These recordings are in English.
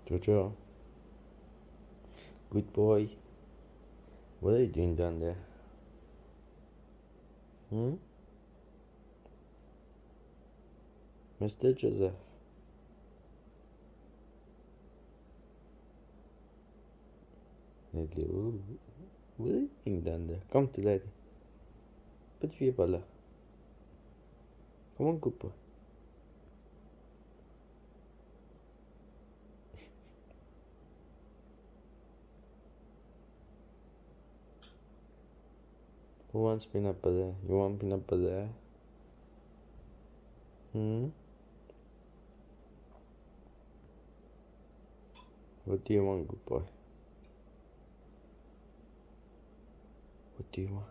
Jojo, good boy. What are you doing down there? Hmm? Mr. Joseph. Hello. What are you doing down there? Come to daddy. Put your paper là. Come on, good boy. Who wants peanut butter? You want peanut butter? Hmm? What do you want, good boy? What do you want?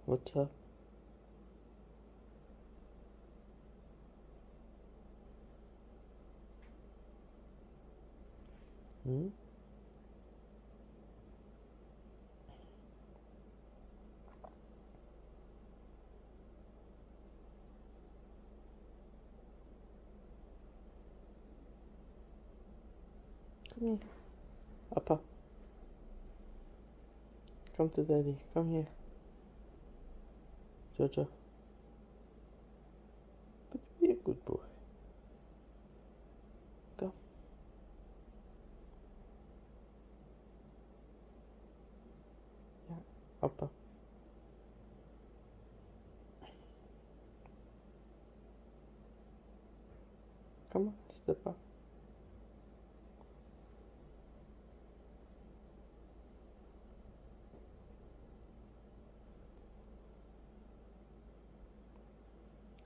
What's up? Hmm? Come here. Up. Come to daddy. Come here. Jojo. But be a good boy. Come. Yeah. Up. Come on, step up.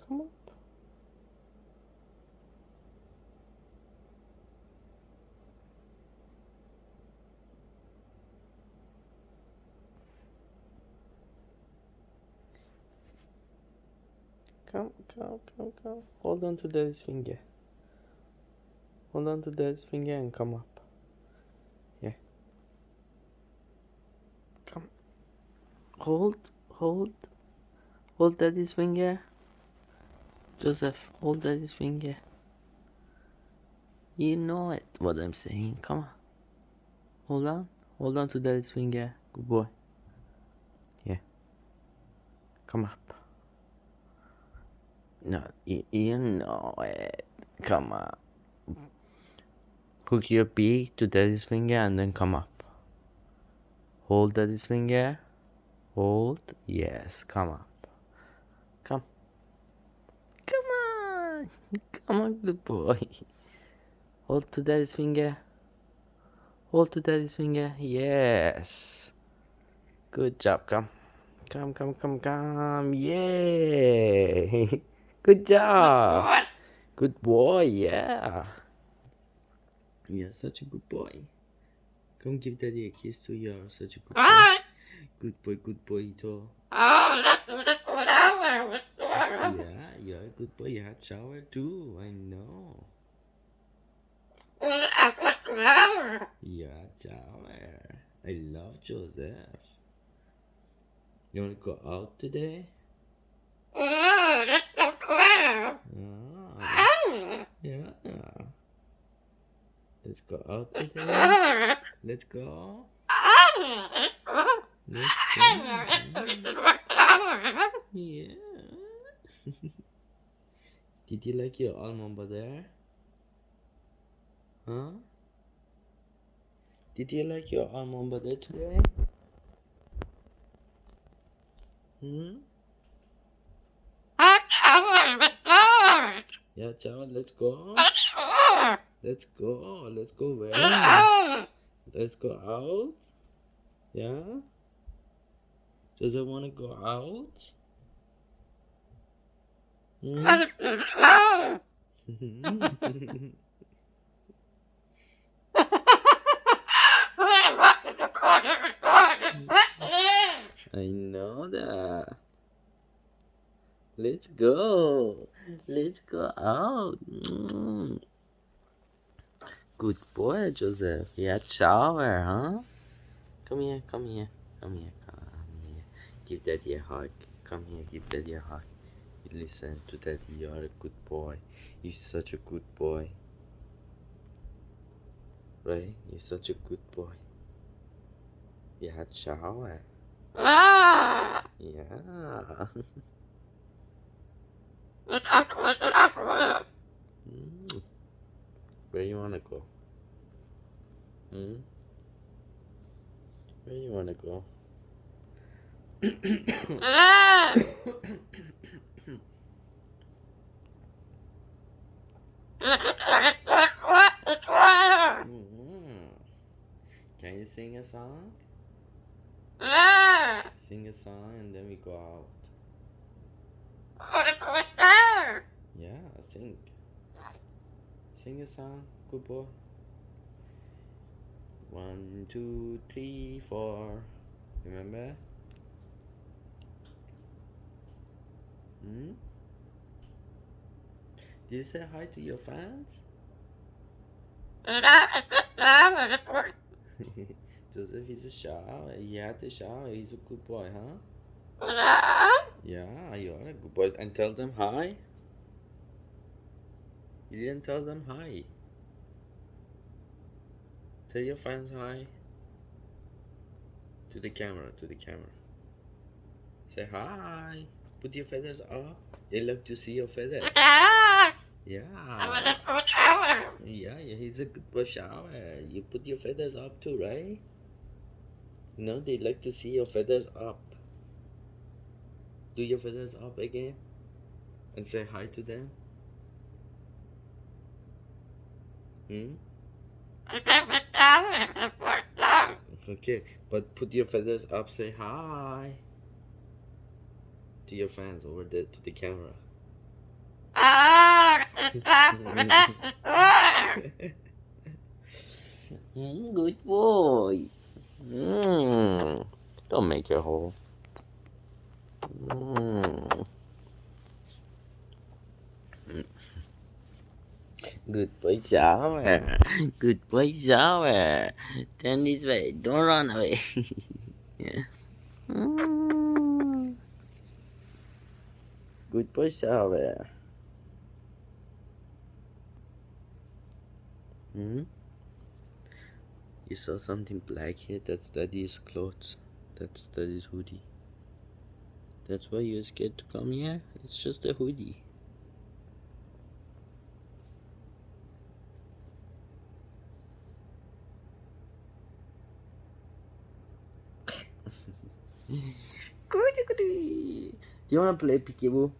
Come up. Come. Hold on to daddy's finger. Hold on to daddy's finger and come up. Yeah. Come. Hold. Hold daddy's finger. Joseph, hold daddy's finger. You know it, what I'm saying. Come on. Hold on. Hold on to daddy's finger. Good boy. Yeah. Come up. No, you know it. Come on. Hook your beak to daddy's finger and then come up. Hold daddy's finger. Hold. Yes, come up. Come. Come on. Come on, good boy. Hold to daddy's finger. Hold to daddy's finger. Yes. Good job. Come. Come. Yay. Good job. Good boy. Yeah. You're such a good boy. Come give daddy a kiss too. You're such a good boy. Good boy, Ito. Yeah, you're a good boy. You had shower too. I know. You had shower. I love Joseph. You want to go out today? Oh, yeah. Let's go out today. Let's go. Let's go. Yeah. Did you like your almond butter? Huh? Did you like your almond butter today? Hmm? Yeah, child, let's go. Let's go. Let's go where? Let's go out. Yeah? Does it want to go out? Hmm? I know that. Let's go. Let's go out. Good boy, Joseph. You had shower, huh? Come here, come here, come here, come here. Give daddy a hug. Come here, give daddy a hug. You listen to daddy, you are a good boy. You're such a good boy. Right? You're such a good boy. You had shower. Yeah. Mm. Where you wanna go? Where you wanna go? Can you sing a song? Sing a song and then we go out. Yeah, sing. Sing a song, good boy. 1, 2, 3, 4. Remember? Did you say hi to your fans? Joseph is a shower. He had a shower. He's a good boy, huh? Yeah, you are a good boy. And tell them hi. You didn't tell them hi. Tell your fans hi. To the camera, to the camera. Say hi. Put your feathers up. They love to see your feathers. Yeah. Yeah, he's a good boy shower. You put your feathers up too, right? No, they like to see your feathers up. Do your feathers up again. And say hi to them. Okay, but put your feathers up, say hi to your fans over there, to the camera. Good boy. Don't make a hole. Good boy shower. Good boy shower. Turn this way. Don't run away. Good boy shower. You saw something black here? That's daddy's clothes. That's daddy's hoodie. That's why you're scared to come here? It's just a hoodie. Goody. You wanna play peekaboo?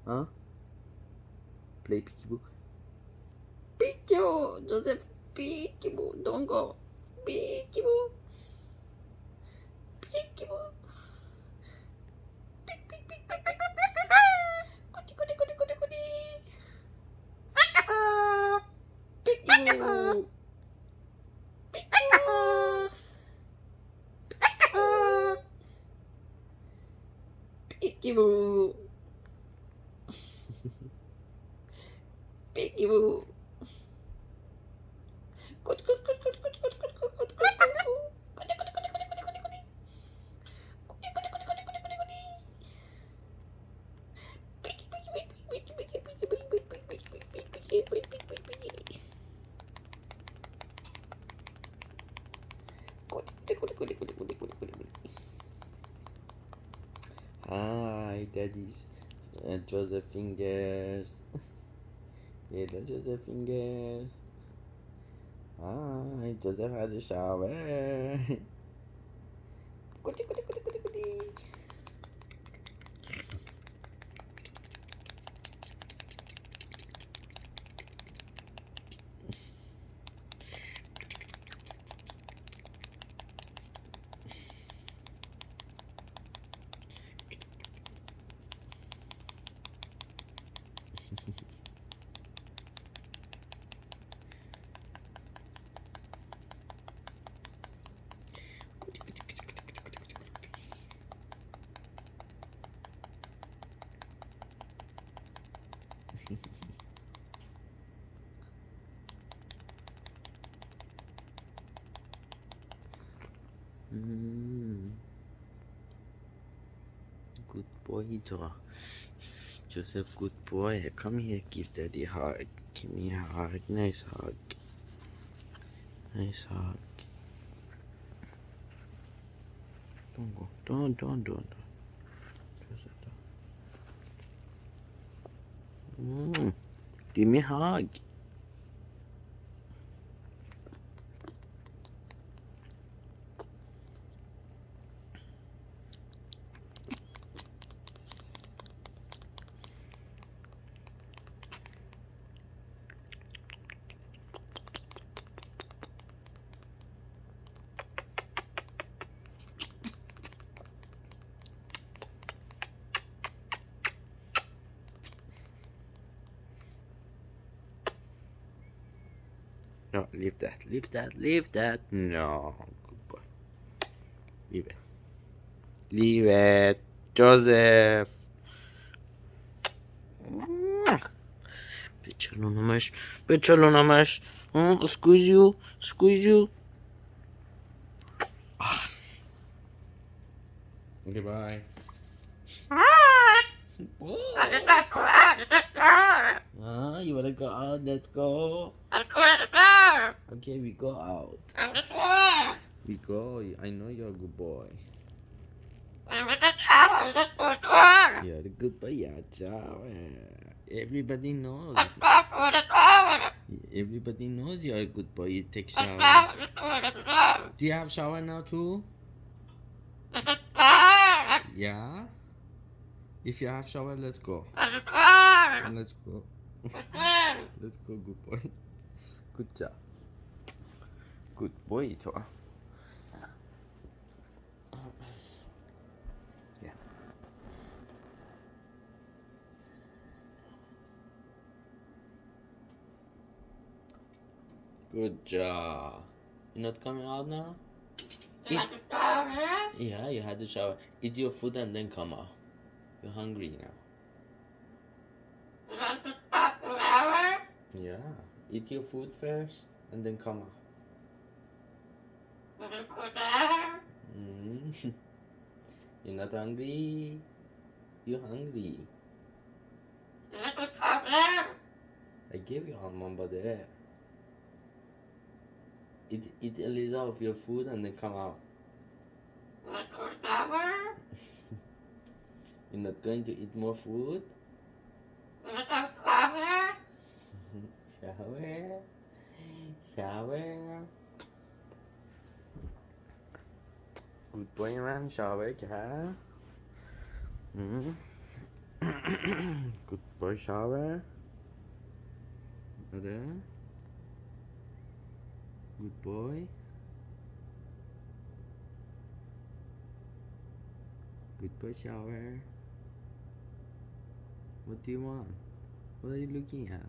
Huh? Play peekaboo? Peekaboo! Joseph, peekaboo! Don't go! Peekaboo! Peekaboo! Peek, peek, peek, peek, peek, peek, peek, peek, goody, goody, goody, goody, goody! Peekaboo! Peekaboo! Peekaboo! Peekaboo! Good, good, good, good, good, good, good, good, good, good, good, hi, daddy's Joseph fingers. Little Joseph fingers. Hi, Joseph had a shower. Goody, goody, goody, goody, goody. Mm. Good boy, Joe. Joseph, good boy. Come here, give daddy a hug. Give me a hug. Nice hug. Nice hug. Don't go. Don't. Joseph, don't. Give me a hug. No, leave that. Leave that. Leave that. No. Good boy. Leave it. Leave it. Joseph. Picciolone mash. Squeeze you. Squeeze you. Goodbye. You wanna go out? Let's go. Okay, we go out. We go. I know you're a good boy. You're a good boy, yeah, ciao. Everybody knows. Everybody knows you're a good boy. You take shower. Do you have shower now too? Yeah? If you have shower, let's go. Let's go. Let's go, good boy. Good job. Good boy, Toa. Yeah. Good job. You're not coming out now? Yeah, you had the shower. Eat your food and then come out. You're hungry now. Yeah. Eat your food first and then come out. You're not hungry? You're hungry. I gave you almond butter. Eat a little of your food and then come out. You're not going to eat more food? Shower. Shower. Good boy, man. Shower, क्या? Good boy, shower. Ada? Good boy. Good boy, shower. What do you want? What are you looking at?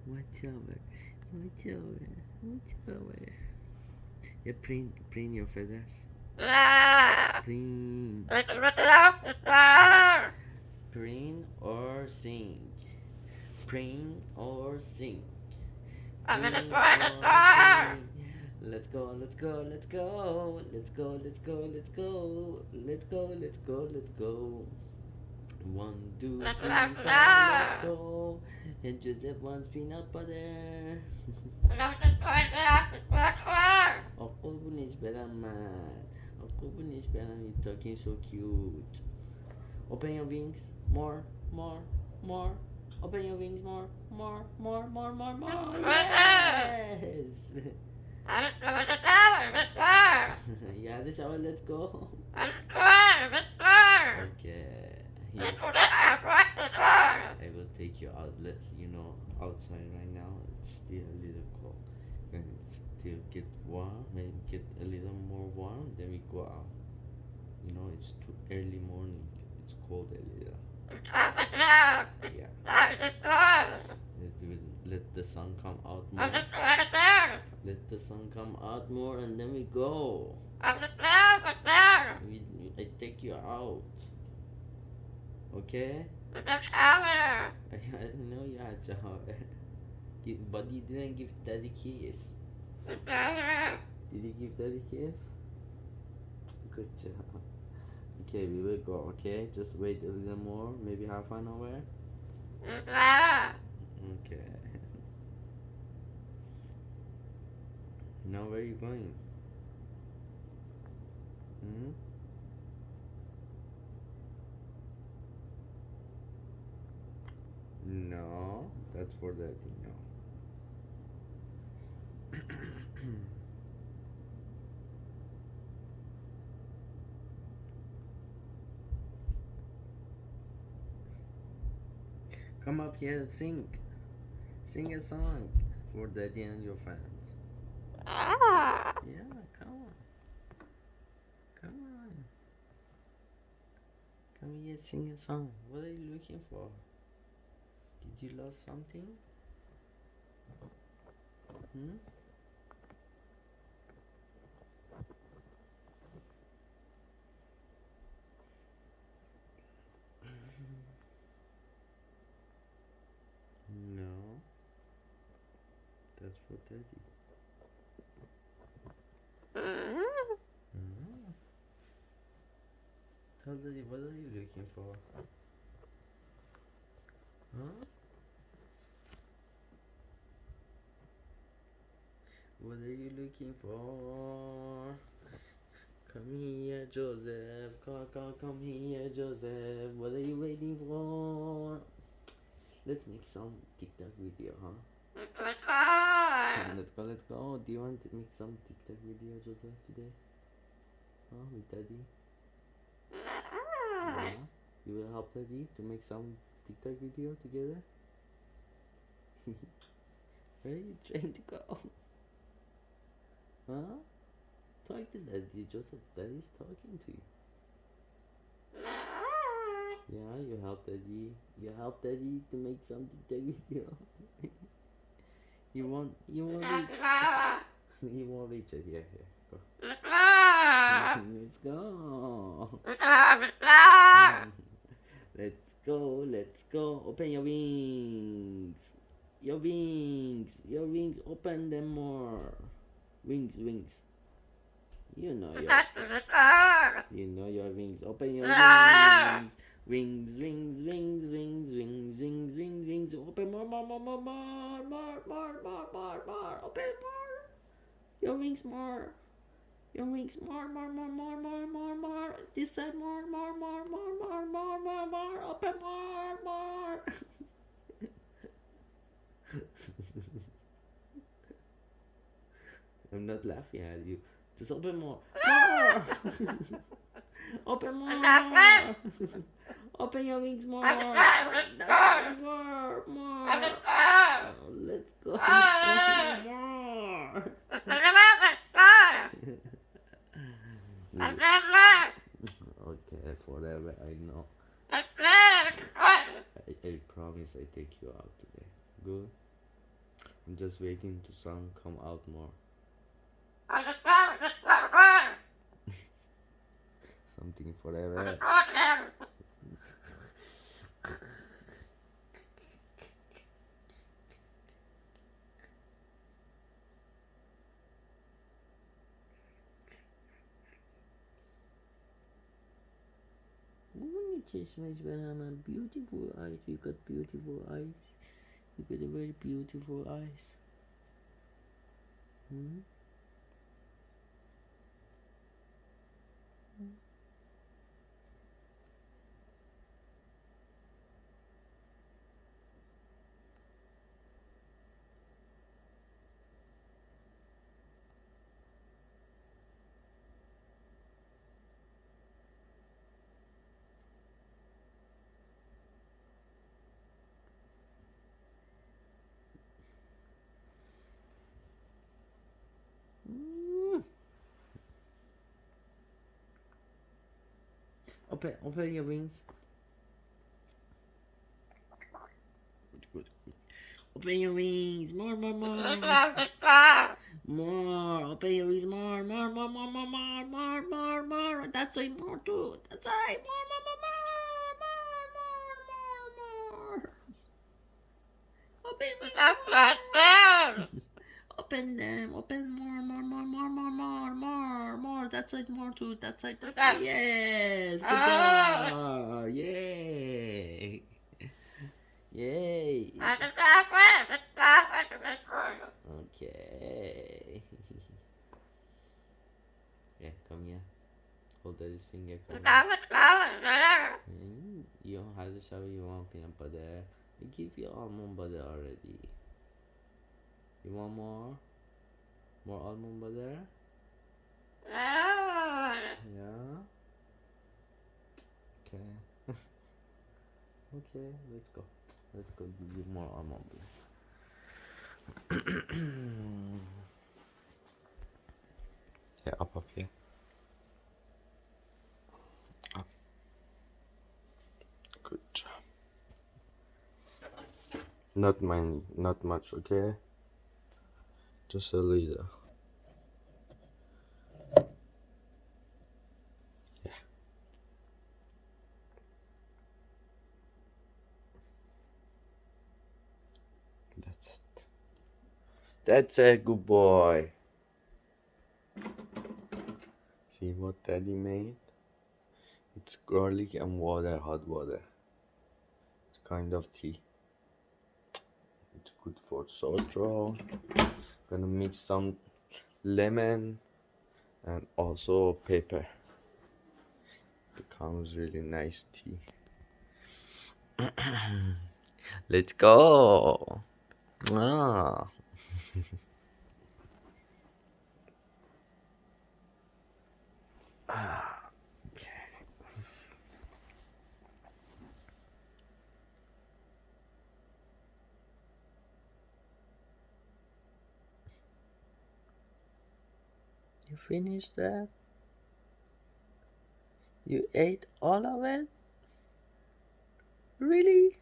What shower? What shower? What shower? Yeah, preen your feathers. Preen. Preen or sing. Preen or sing. Preen or sing. Let's go, let's go, let's go. Let's go, let's go, let's go. Let's go, let's go, let's go. 1, 2, 3, 4, let's go. And Joseph wants peanut butter. Ako bunis man. Ako bunis you're talking so cute. Open your wings. More. Open your wings more. Yes. Yeah, the shower, let's go. Okay. I will take you out. Outside right now. It's still a little cold. When it still get warm, maybe get a little more warm, then we go out. It's too early morning. It's cold a little. Yeah. Let the sun come out more. Let the sun come out more, and then we go. I take you out. Okay? I didn't know you had shower. But you didn't give daddy kiss. Did you give daddy kiss? Good job. Okay, we will go, okay? Just wait a little more, maybe half an hour. Okay. Now where are you going? Hmm? No, that's for daddy, no. Come up here and sing. Sing a song for daddy and your friends. Yeah, come on. Come on. Come here, sing a song. What are you looking for? Did you lose something? Hmm? No, that's for daddy. Mm. Tell daddy, what are you looking for? Huh? What are you looking for? Come here, Joseph. Come here, Joseph. What are you waiting for? Let's make some TikTok video, huh? Let's go. Do you want to make some TikTok video, Joseph, today? Huh? With daddy? Yeah? You will help daddy to make some TikTok video together? Where are you trying to go? Huh? Talk to daddy, Joseph. Daddy's talking to you. Yeah, you help daddy. You help daddy to make some TikTok video. You won't reach. You won't reach it. Here, go. Let's go. Let's go. Open your wings. Your wings. Open them more. Wings. You know your wings. Open your wings. Wings. Open more. Open more. Your wings more. More. This side more. Open more. I'm not laughing at you. Just open more. Open more. Open your wings more. More. Let's go. More. Okay, forever. I know. I promise I take you out today. Good. I'm just waiting to song come out more. Something forever. Just my banana. Beautiful eyes. You got beautiful eyes. You got a very beautiful eyes. Hmm? Open your wings. Good. Open your wings. More. More. Open your eyes. More. More. More. More. More. More. More. More. More. That's it. More too. That's it. More. More. More. More. More. More. More. More. Open. Open them. Open more. More. More. More. More. More. More. More. That's it. More too. That's it. That's it. Yes. Good job. Yay. Yay. Okay. Yeah, come here. Hold daddy's finger. Come here. You don't have to shower. You want peanut butter. I give you almond butter already. You want more? More almond butter? Yeah. Okay. Okay, let's go. Let's go give you more almond butter. Yeah, up here. Up. Good job. Not many, not much, okay? Just a little. Yeah. That's it. That's a good boy. See what daddy made? It's garlic and water, hot water. It's kind of tea. It's good for sore throat. Gonna mix some lemon and also pepper. Becomes really nice tea. Let's go. Ah. Okay. You finished that? You ate all of it? Really?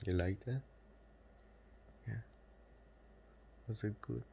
You like that? Yeah. Was it good?